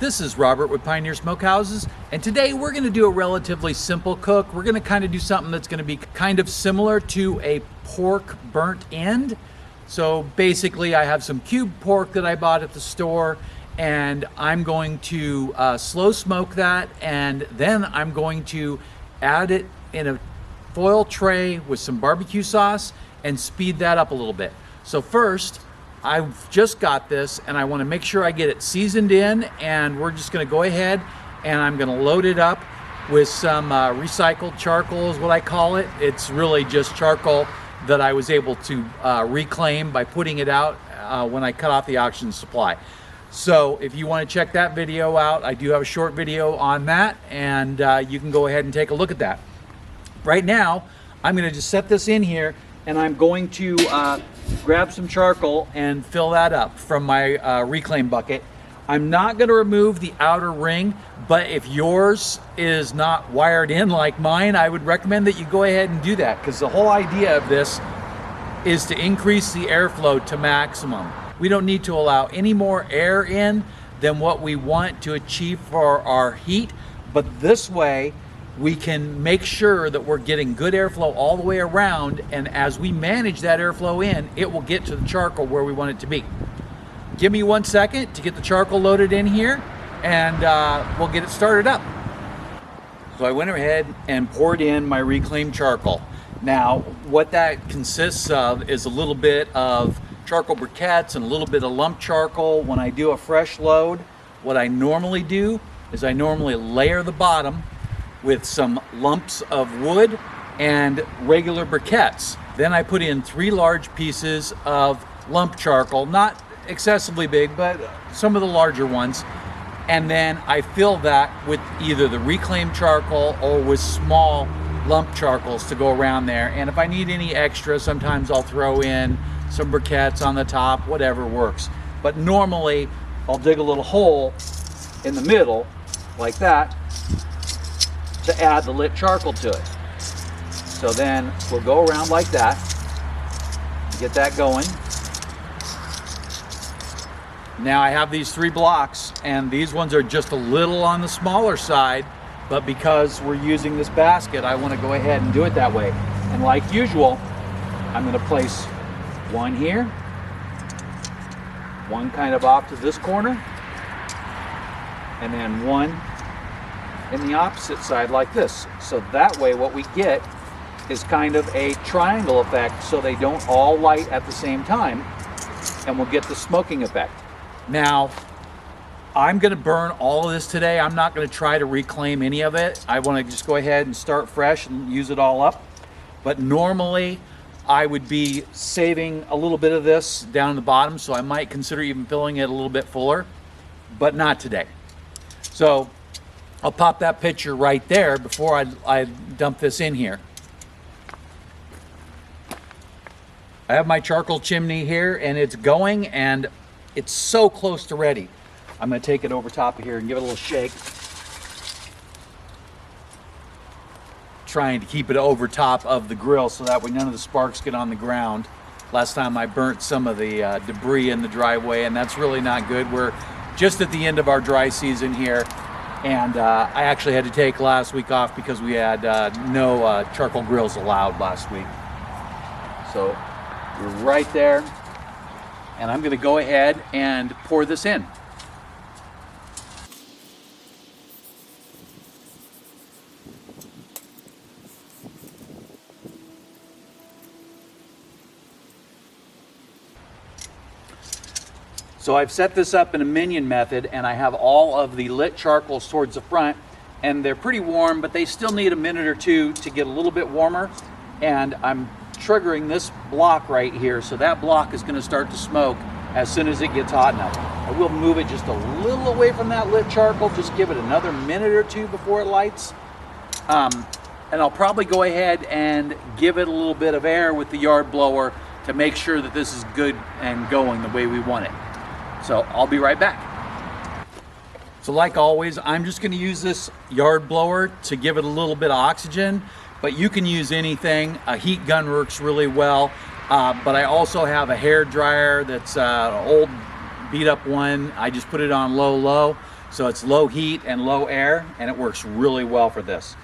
This is Robert with Pioneer Smokehouses, and today we're going to do a relatively simple cook. We're going to kind of do something that's going to be kind of similar to a pork burnt end. So basically I have some cube pork that I bought at the store, and I'm going to slow smoke that, and then I'm going to add it in a foil tray with some barbecue sauce and speed that up a little bit. So first, I've just got this and I want to make sure I get it seasoned in, and we're just going to go ahead and I'm going to load it up with some recycled charcoal is what I call it. It's really just charcoal that I was able to reclaim by putting it out when I cut off the oxygen supply. So if you want to check that video out, I do have a short video on that, and you can go ahead and take a look at that. Right now, I'm going to just set this in here, and I'm going to grab some charcoal and fill that up from my reclaim bucket. I'm not going to remove the outer ring, but if yours is not wired in like mine, I would recommend that you go ahead and do that, because the whole idea of this is to increase the airflow to maximum. We don't need to allow any more air in than what we want to achieve for our heat, but this way we can make sure that we're getting good airflow all the way around, and as we manage that airflow in, it will get to the charcoal where we want it to be. Give me 1 second to get the charcoal loaded in here, and we'll get it started up. So I went ahead and poured in my reclaimed charcoal. Now, what that consists of is a little bit of charcoal briquettes and a little bit of lump charcoal. When I do a fresh load, what I normally do is I normally layer the bottom with some lumps of wood and regular briquettes. Then I put in 3 large pieces of lump charcoal, not excessively big, but some of the larger ones. And then I fill that with either the reclaimed charcoal or with small lump charcoals to go around there. And if I need any extra, sometimes I'll throw in some briquettes on the top, whatever works. But normally I'll dig a little hole in the middle like that to add the lit charcoal to it. So then we'll go around like that, get that going. Now I have these 3 blocks, and these ones are just a little on the smaller side, but because we're using this basket, I want to go ahead and do it that way. And like usual, I'm going to place one here, one kind of off to this corner, and then one in the opposite side like this. So that way what we get is kind of a triangle effect, so they don't all light at the same time, and we'll get the smoking effect. Now, I'm going to burn all of this today. I'm not going to try to reclaim any of it. I want to just go ahead and start fresh and use it all up. But normally I would be saving a little bit of this down the bottom, so I might consider even filling it a little bit fuller, but not today. So I'll pop that picture right there before I dump this in here. I have my charcoal chimney here, and it's going, and it's so close to ready. I'm going to take it over top of here and give it a little shake. Trying to keep it over top of the grill so that way none of the sparks get on the ground. Last time I burnt some of the debris in the driveway, and that's really not good. We're just at the end of our dry season here, and I actually had to take last week off because we had no charcoal grills allowed last week. So we're right there, and I'm going to go ahead and pour this in. So I've set this up in a minion method, and I have all of the lit charcoals towards the front, and they're pretty warm, but they still need a minute or two to get a little bit warmer. And I'm triggering this block right here, so that block is going to start to smoke as soon as it gets hot enough. I will move it just a little away from that lit charcoal, just give it another minute or two before it lights. And I'll probably go ahead and give it a little bit of air with the yard blower to make sure that this is good and going the way we want it. So I'll be right back. So like always, I'm just going to use this yard blower to give it a little bit of oxygen, but you can use anything. A heat gun works really well, but I also have a hair dryer that's an old beat up one. I just put it on low, So it's low heat and low air, and it works really well for this.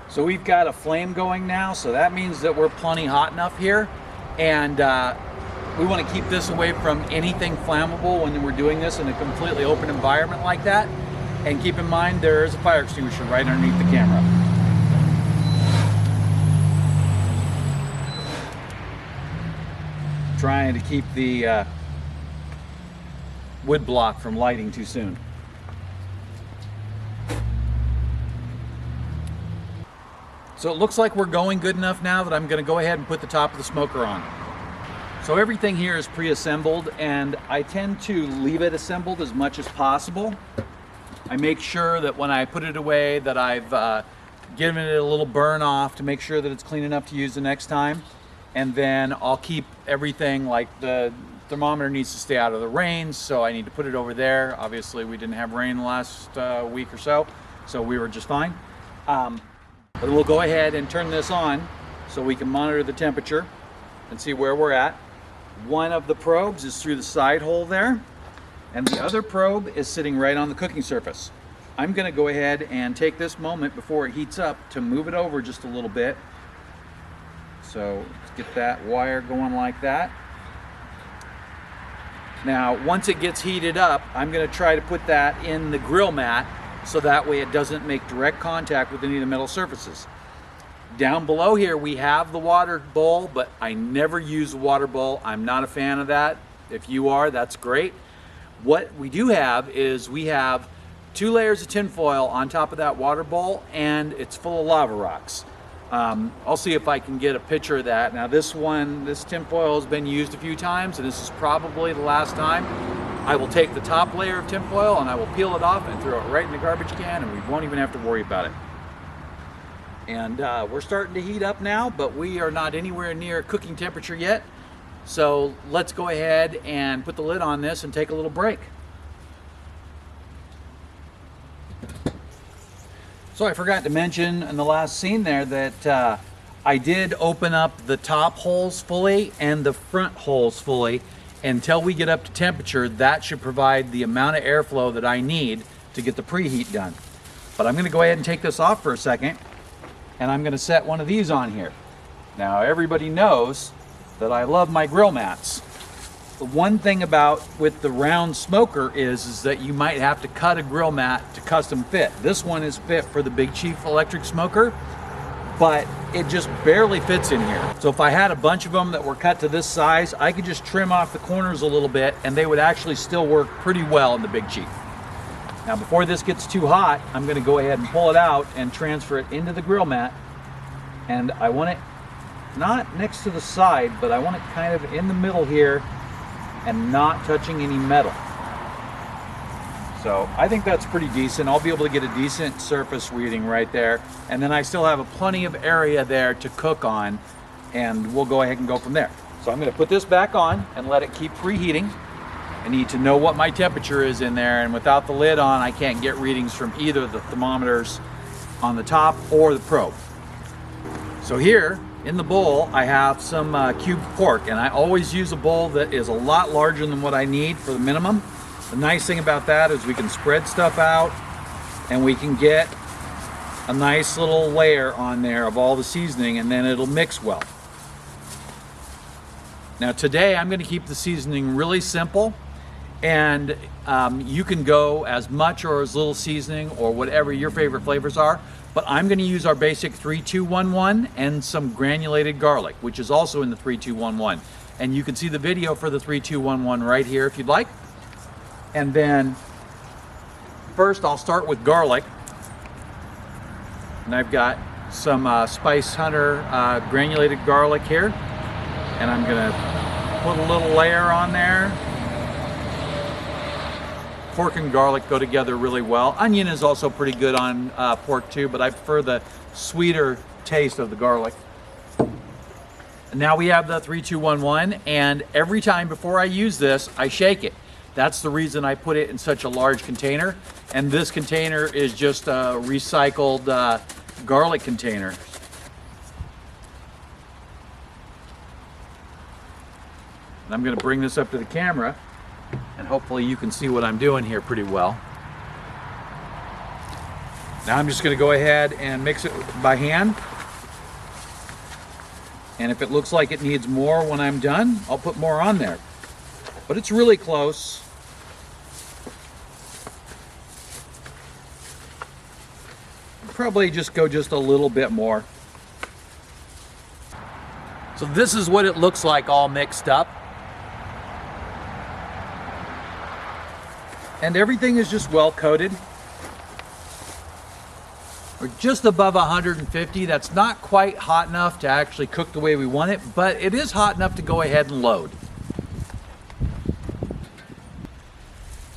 So we've got a flame going now, so that means that we're plenty hot enough here, and we want to keep this away from anything flammable when we're doing this in a completely open environment like that. And keep in mind, there is a fire extinguisher right underneath the camera. Trying to keep the wood block from lighting too soon. So it looks like we're going good enough now that I'm going to go ahead and put the top of the smoker on. So everything here is pre-assembled, and I tend to leave it assembled as much as possible. I make sure that when I put it away that I've given it a little burn off to make sure that it's clean enough to use the next time. And then I'll keep everything, like the thermometer needs to stay out of the rain, so I need to put it over there. Obviously we didn't have rain the last week or so we were just fine. But we'll go ahead and turn this on so we can monitor the temperature and see where we're at. One of the probes is through the side hole there, and the other probe is sitting right on the cooking surface. I'm going to go ahead and take this moment before it heats up to move it over just a little bit. So let's get that wire going like that. Now once it gets heated up, I'm going to try to put that in the grill mat so that way it doesn't make direct contact with any of the metal surfaces. Down below here we have the water bowl, but I never use the water bowl. I'm not a fan of that. If you are, that's great. What we do have is we have 2 layers of tin foil on top of that water bowl, and it's full of lava rocks. I'll see if I can get a picture of that. Now this tin foil has been used a few times, and this is probably the last time. I will take the top layer of tin foil and I will peel it off and throw it right in the garbage can, and we won't even have to worry about it. And we're starting to heat up now, but we are not anywhere near cooking temperature yet. So let's go ahead and put the lid on this and take a little break. So I forgot to mention in the last scene there that I did open up the top holes fully and the front holes fully. Until we get up to temperature, that should provide the amount of airflow that I need to get the preheat done. But I'm going to go ahead and take this off for a second, and I'm going to set one of these on here. Now everybody knows that I love my grill mats. The one thing about with the round smoker is that you might have to cut a grill mat to custom fit. This one is fit for the Big Chief electric smoker, but it just barely fits in here. So if I had a bunch of them that were cut to this size, I could just trim off the corners a little bit and they would actually still work pretty well in the Big Chief. Now before this gets too hot, I'm gonna go ahead and pull it out and transfer it into the grill mat. And I want it not next to the side, but I want it kind of in the middle here and not touching any metal. So I think that's pretty decent. I'll be able to get a decent surface reading right there. And then I still have plenty of area there to cook on, and we'll go ahead and go from there. So I'm gonna put this back on and let it keep preheating. I need to know what my temperature is in there, and without the lid on, I can't get readings from either of the thermometers on the top or the probe. So here in the bowl, I have some cubed pork, and I always use a bowl that is a lot larger than what I need for the minimum. The nice thing about that is we can spread stuff out and we can get a nice little layer on there of all the seasoning, and then it'll mix well. Now today I'm going to keep the seasoning really simple, and you can go as much or as little seasoning or whatever your favorite flavors are, but I'm going to use our basic 3-2-1-1 and some granulated garlic, which is also in the 3-2-1-1. And you can see the video for the 3-2-1-1 right here if you'd like. And then first I'll start with garlic, and I've got some Spice Hunter granulated garlic here, and I'm gonna put a little layer on there. Pork and garlic go together really well. Onion is also pretty good on pork too, but I prefer the sweeter taste of the garlic. And now we have the 3-2-1-1, and every time before I use this, I shake it. That's the reason I put it in such a large container. And this container is just a recycled garlic container. And I'm going to bring this up to the camera, and hopefully you can see what I'm doing here pretty well. Now I'm just going to go ahead and mix it by hand. And if it looks like it needs more when I'm done, I'll put more on there. But it's really close. Probably just go just a little bit more. So this is what it looks like all mixed up. And everything is just well coated. We're just above 150. That's not quite hot enough to actually cook the way we want it, but it is hot enough to go ahead and load.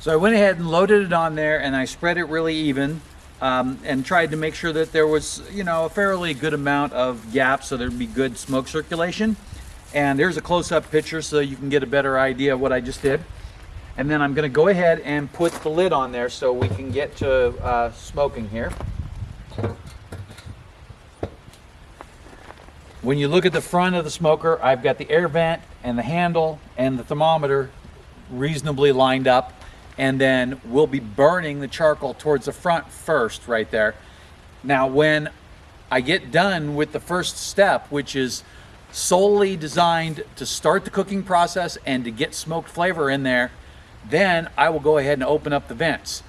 So I went ahead and loaded it on there, and I spread it really even, and tried to make sure that there was, you know, a fairly good amount of gap so there'd be good smoke circulation. And here's a close-up picture so you can get a better idea of what I just did. And then I'm going to go ahead and put the lid on there so we can get to smoking here. When you look at the front of the smoker, I've got the air vent and the handle and the thermometer reasonably lined up, and then we'll be burning the charcoal towards the front first right there. Now when I get done with the first step, which is solely designed to start the cooking process and to get smoked flavor in there, then I will go ahead and open up the vents.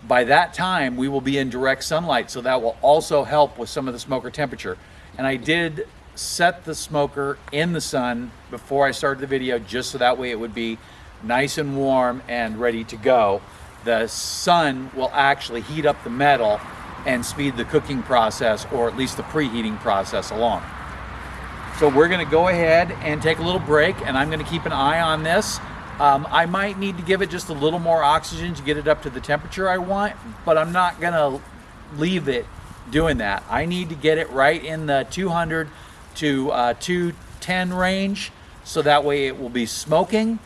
By that time we will be in direct sunlight, so that will also help with some of the smoker temperature. And I did set the smoker in the sun before I started the video, just so that way it would be nice and warm and ready to go. The sun will actually heat up the metal and speed the cooking process, or at least the preheating process, along. So we're going to go ahead and take a little break, and I'm going to keep an eye on this. I might need to give it just a little more oxygen to get it up to the temperature I want, but I'm not going to leave it doing that. I need to get it right in the 200 to 210 range, so that way it will be smoking,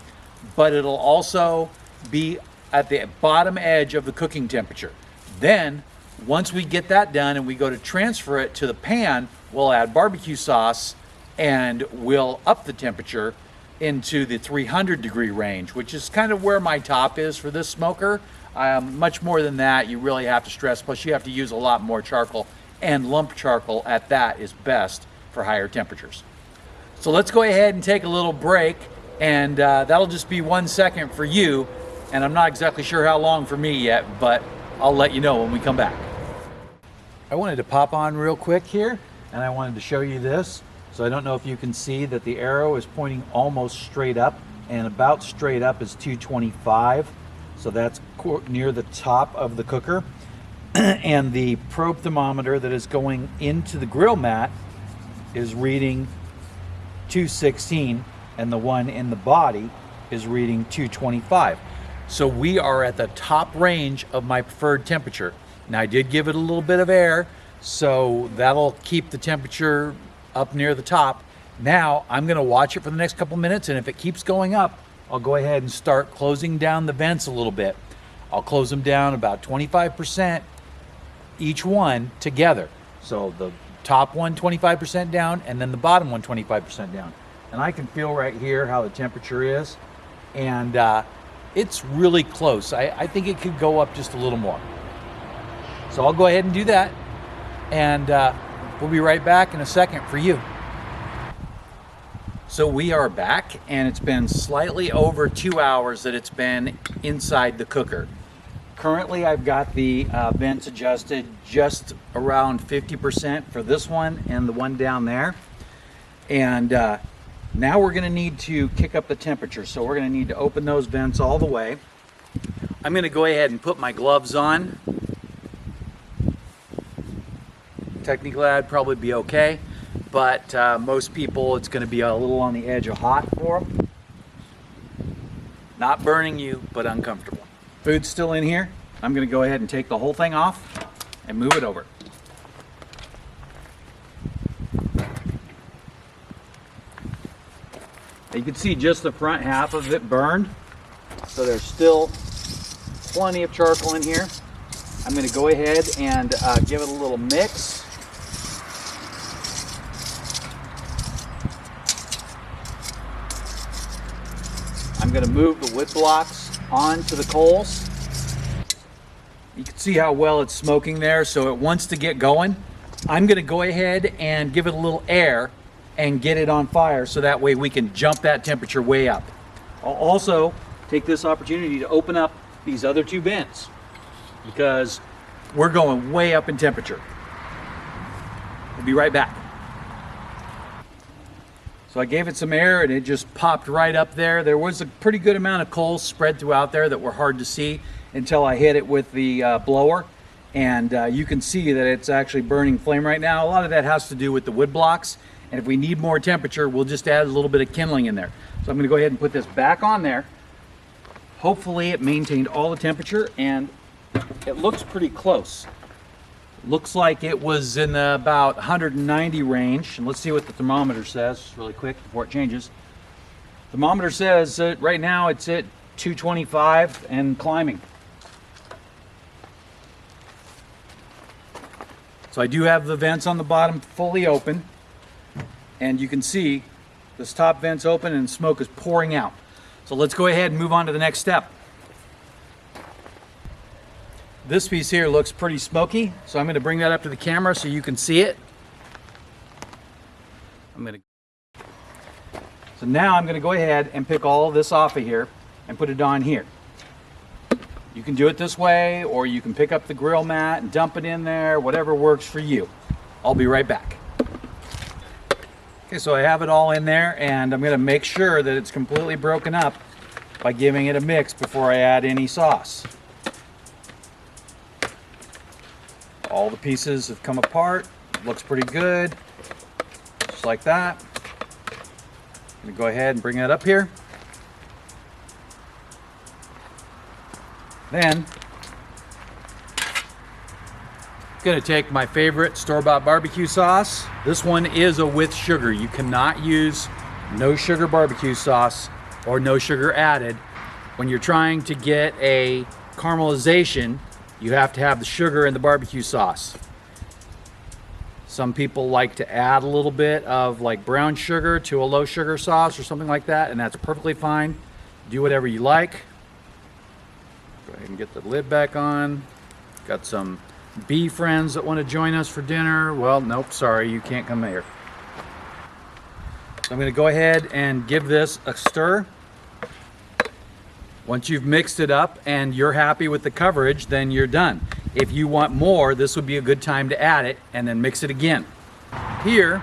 but it'll also be at the bottom edge of the cooking temperature. Then once we get that done and we go to transfer it to the pan, we'll add barbecue sauce and we'll up the temperature into the 300 degree range, which is kind of where my top is for this smoker. Much more than that you really have to stress, plus you have to use a lot more charcoal, and lump charcoal at that is best for higher temperatures. So let's go ahead and take a little break, and that'll just be 1 second for you, and I'm not exactly sure how long for me yet, but I'll let you know when we come back. I wanted to pop on real quick here, and I wanted to show you this. So I don't know if you can see that the arrow is pointing almost straight up, and about straight up is 225. So that's near the top of the cooker. And the probe thermometer that is going into the grill mat is reading 216, and the one in the body is reading 225. So we are at the top range of my preferred temperature. Now I did give it a little bit of air, so that'll keep the temperature up near the top. Now I'm going to watch it for the next couple minutes, and if it keeps going up, I'll go ahead and start closing down the vents a little bit. I'll close them down about 25% each one together. So the top one 25% down, and then the bottom one 25% down. And I can feel right here how the temperature is, and it's really close. I think it could go up just a little more. So I'll go ahead and do that, and we'll be right back in a second for you. So we are back, and it's been slightly over 2 hours that it's been inside the cooker. Currently I've got the vents adjusted just around 50% for this one and the one down there. And now we're going to need to kick up the temperature. So we're going to need to open those vents all the way. I'm going to go ahead and put my gloves on. Technically I'd probably be okay, but most people it's going to be a little on the edge of hot for them. Not burning you, but uncomfortable. Food's still in here. I'm going to go ahead and take the whole thing off and move it over. You can see just the front half of it burned. So there's still plenty of charcoal in here. I'm going to go ahead and give it a little mix. I'm going to move the wood blocks onto the coals. You can see how well it's smoking there, so it wants to get going. I'm going to go ahead and give it a little air and get it on fire so that way we can jump that temperature way up. I'll also take this opportunity to open up these other two vents because we're going way up in temperature. We'll be right back. So I gave it some air and it just popped right up there. There was a pretty good amount of coals spread throughout there that were hard to see until I hit it with the blower. And you can see that it's actually burning flame right now. A lot of that has to do with the wood blocks. And if we need more temperature, we'll just add a little bit of kindling in there. So I'm going to go ahead and put this back on there. Hopefully it maintained all the temperature and it looks pretty close. Looks like it was in the about 190 range. And let's see what the thermometer says really quick before it changes. Thermometer says that right now it's at 225 and climbing. So I do have the vents on the bottom fully open, and you can see this top vent's open and smoke is pouring out. So let's go ahead and move on to the next step. This piece here looks pretty smoky, so I'm going to bring that up to the camera so you can see it. So now I'm going to go ahead and pick all of this off of here and put it on here. You can do it this way, or you can pick up the grill mat and dump it in there, whatever works for you. I'll be right back. Okay, so I have it all in there, and I'm going to make sure that it's completely broken up by giving it a mix before I add any sauce. All the pieces have come apart. Looks pretty good, just like that. I'm going to go ahead and bring that up here. Then, I'm going to take my favorite store-bought barbecue sauce. This one is a with sugar. You cannot use no sugar barbecue sauce or no sugar added. When you're trying to get a caramelization, you have to have the sugar in the barbecue sauce. Some people like to add a little bit of like brown sugar to a low sugar sauce or something like that, and that's perfectly fine. Do whatever you like. Go ahead and get the lid back on. Got some bee friends that want to join us for dinner. Well, nope, sorry, you can't come here. So I'm going to go ahead and give this a stir. Once you've mixed it up and you're happy with the coverage, then you're done. If you want more, this would be a good time to add it and then mix it again. Here,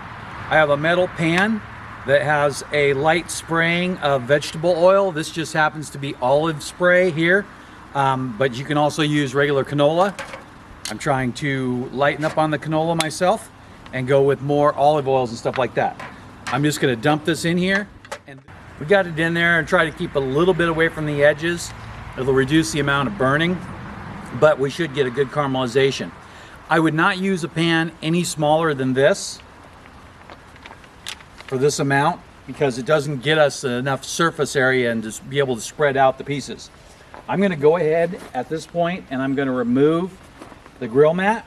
I have a metal pan that has a light spraying of vegetable oil. This just happens to be olive spray here, but you can also use regular canola. I'm trying to lighten up on the canola myself and go with more olive oils and stuff like that. I'm just going to dump this in here, and we got it in there and try to keep a little bit away from the edges. It'll reduce the amount of burning, but we should get a good caramelization. I would not use a pan any smaller than this for this amount because it doesn't get us enough surface area and just be able to spread out the pieces. I'm going to go ahead at this point and I'm going to remove the grill mat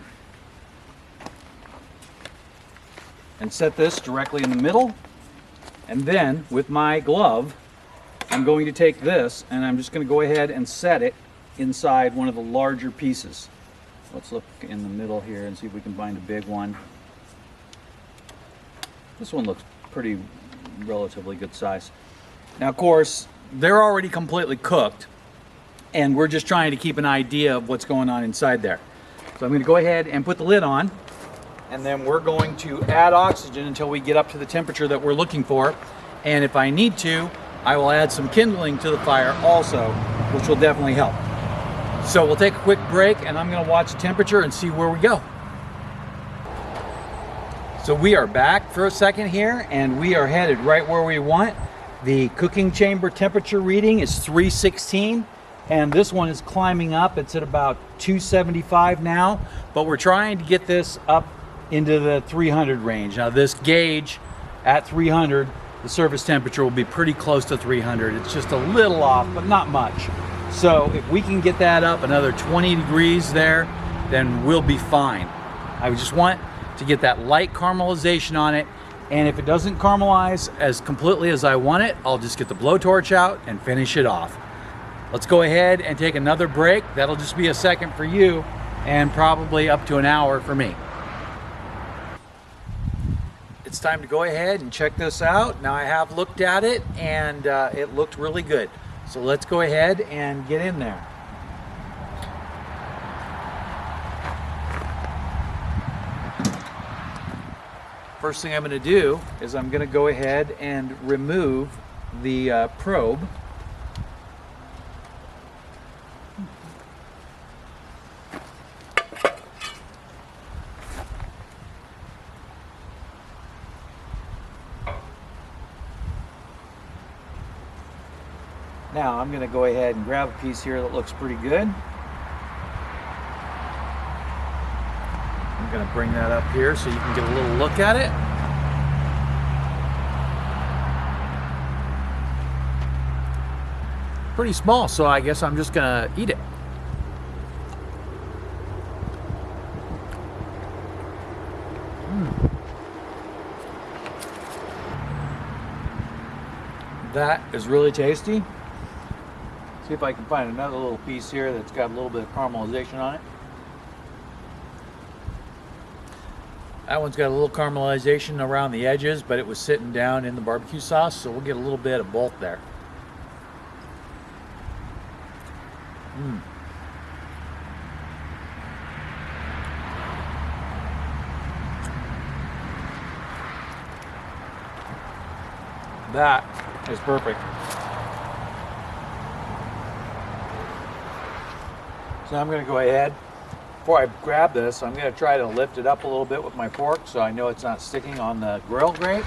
and set this directly in the middle. And then with my glove, I'm going to take this and I'm just going to go ahead and set it inside one of the larger pieces. Let's look in the middle here and see if we can find a big one. This one looks pretty relatively good size. Now, of course, they're already completely cooked and we're just trying to keep an idea of what's going on inside there. So I'm going to go ahead and put the lid on, and then we're going to add oxygen until we get up to the temperature that we're looking for. And if I need to, I will add some kindling to the fire also, which will definitely help. So we'll take a quick break and I'm going to watch the temperature and see where we go. So we are back for a second here and we are headed right where we want. The cooking chamber temperature reading is 316 and this one is climbing up. It's at about 275 now, but we're trying to get this up into the 300 range. Now this gauge at 300 the surface temperature will be pretty close to 300. It's just a little off, but not much. So if we can get that up another 20 degrees there, then we'll be fine. I just want to get that light caramelization on it, and if it doesn't caramelize as completely as I want it, I'll just get the blowtorch out and finish it off. Let's go ahead and take another break. That'll just be a second for you and probably up to an hour for me. It's time to go ahead and check this out. Now I have looked at it and it looked really good. So let's go ahead and get in there. First thing I'm going to do is I'm going to go ahead and remove the probe. Now I'm going to go ahead and grab a piece here that looks pretty good. I'm going to bring that up here so you can get a little look at it. Pretty small, so I guess I'm just going to eat it. That is really tasty. See if I can find another little piece here that's got a little bit of caramelization on it. That one's got a little caramelization around the edges, but it was sitting down in the barbecue sauce, so we'll get a little bit of both there. That is perfect. So I'm going to go ahead, before I grab this, I'm going to try to lift it up a little bit with my fork so I know it's not sticking on the grill grate.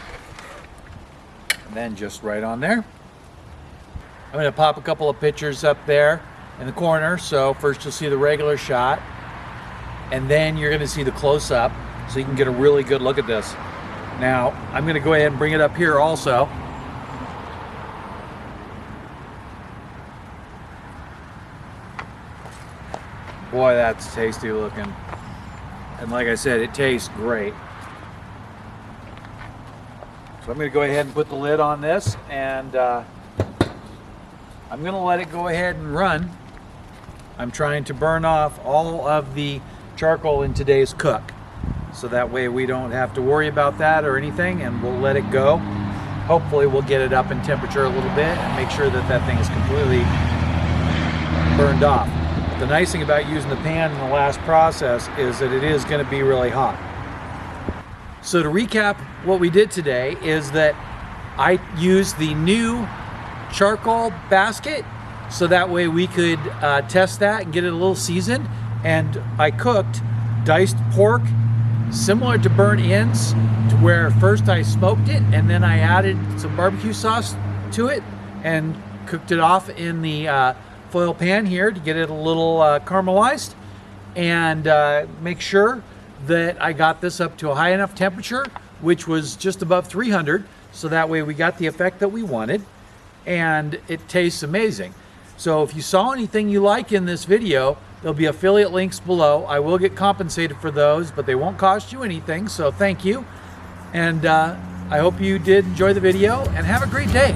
And then just right on there. I'm going to pop a couple of pictures up there in the corner. So first you'll see the regular shot, and then you're going to see the close-up so you can get a really good look at this. Now I'm going to go ahead and bring it up here also. Boy, that's tasty looking. And like I said, it tastes great. So I'm going to go ahead and put the lid on this, and I'm going to let it go ahead and run. I'm trying to burn off all of the charcoal in today's cook, so that way we don't have to worry about that or anything, and we'll let it go. Hopefully we'll get it up in temperature a little bit and make sure that that thing is completely burned off. The nice thing about using the pan in the last process is that it is going to be really hot. So to recap, what we did today is that I used the new charcoal basket, so that way we could test that and get it a little seasoned. And I cooked diced pork similar to burnt ends, to where first I smoked it and then I added some barbecue sauce to it and cooked it off in the foil pan here to get it a little caramelized, and make sure that I got this up to a high enough temperature, which was just above 300, so that way we got the effect that we wanted, and it tastes amazing. So if you saw anything you like in this video, there'll be affiliate links below. I will get compensated for those, but they won't cost you anything, so thank you. And I hope you did enjoy the video, and have a great day.